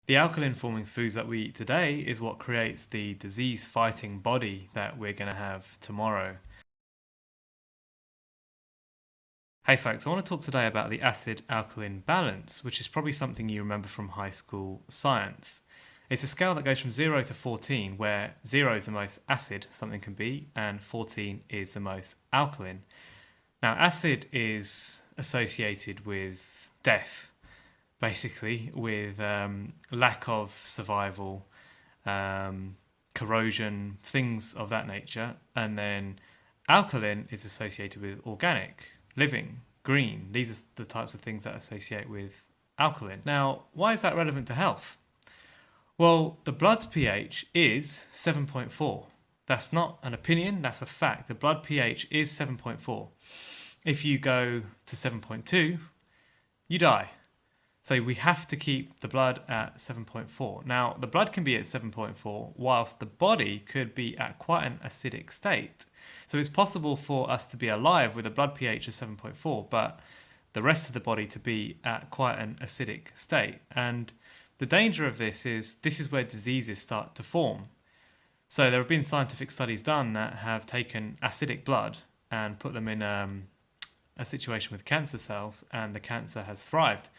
The alkaline forming foods that we eat today is what creates the disease fighting body that we're going to have tomorrow. Hey folks, I want to talk today about the acid-alkaline balance, which is probably something you remember from high school science. It's a scale that goes from 0 to 14, where 0 is the most acid something can be, and 14 is the most alkaline. Now, acid is associated with death, basically, with lack of survival, corrosion, things of that nature, and then alkaline is associated with organic, living, green. These are the types of things that associate with alkaline. Now, why is that relevant to health? Well, the blood's pH is 7.4. That's not an opinion, that's a fact. The blood pH is 7.4. If you go to 7.2, you die. So we have to keep the blood at 7.4. Now, the blood can be at 7.4 whilst the body could be at quite an acidic state. So it's possible for us to be alive with a blood pH of 7.4, but the rest of the body to be at quite an acidic state. And the danger of this is where diseases start to form. So there have been scientific studies done that have taken acidic blood and put them in a situation with cancer cells, and the cancer has thrived.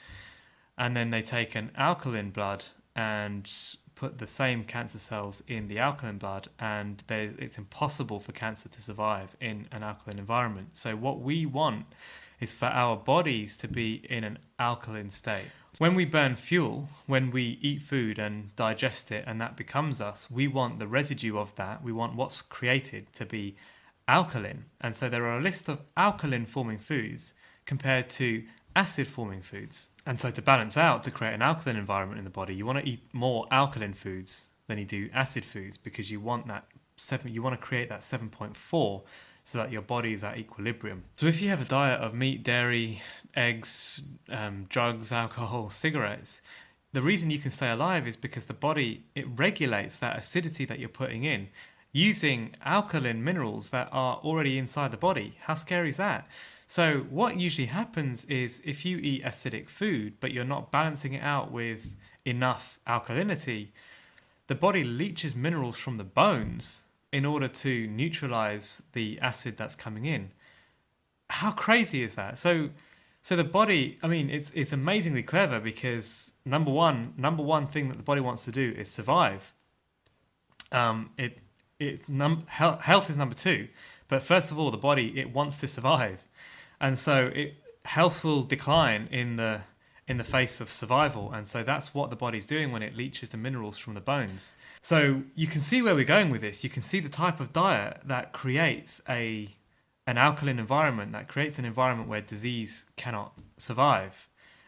And then they take an alkaline blood and put the same cancer cells in the alkaline blood, and it's impossible for cancer to survive in an alkaline environment. So what we want is for our bodies to be in an alkaline state. When we burn fuel, when we eat food and digest it and that becomes us, we want the residue of that, we want what's created to be alkaline. And so there are a list of alkaline forming foods compared to acid forming foods. And so to balance out, to create an alkaline environment in the body, you want to eat more alkaline foods than you do acid foods, because you want you want to create that 7.4 so that your body is at equilibrium. So if you have a diet of meat, dairy, eggs, drugs, alcohol, cigarettes, the reason you can stay alive is because the body, it regulates that acidity that you're putting in using alkaline minerals that are already inside the body. How scary is that? So what usually happens is if you eat acidic food, but you're not balancing it out with enough alkalinity, the body leaches minerals from the bones in order to neutralize the acid that's coming in. How crazy is that? So the body, I mean, it's amazingly clever, because number one thing that the body wants to do is survive. Health is number two, but first of all, the body, it wants to survive. And so health will decline in the face of survival. And so that's what the body's doing when it leaches the minerals from the bones. So you can see where we're going with this. You can see the type of diet that creates an alkaline environment, that creates an environment where disease cannot survive.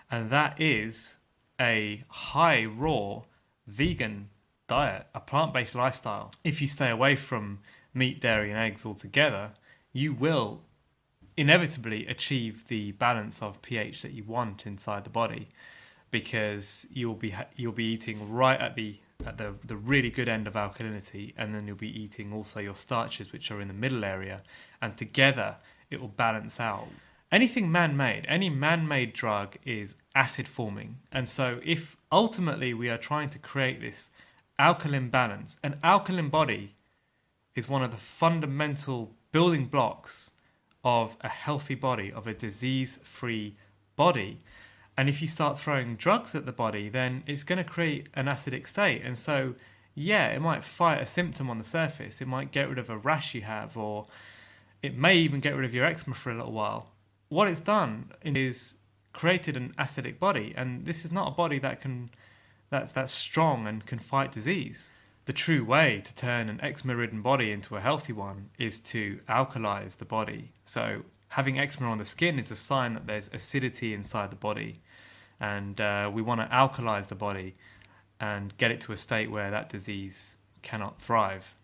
And that is a high raw vegan diet, a plant-based lifestyle. If you stay away from meat, dairy, and eggs altogether, you will inevitably achieve the balance of pH that you want inside the body, because you'll be eating right at the really good end of alkalinity, and then you'll be eating also your starches, which are in the middle area, and together it will balance out. Anything man-made, any man-made drug is acid forming, and so if ultimately we are trying to create this alkaline balance, an alkaline body is one of the fundamental building blocks of a healthy body, of a disease-free body. And if you start throwing drugs at the body, then it's going to create an acidic state. And so, yeah, it might fight a symptom on the surface. It might get rid of a rash you have, or it may even get rid of your eczema for a little while. What it's done is created an acidic body, and this is not a body that's strong and can fight disease. The true way to turn an eczema-ridden body into a healthy one is to alkalize the body. So having eczema on the skin is a sign that there's acidity inside the body, and we want to alkalize the body and get it to a state where that disease cannot thrive.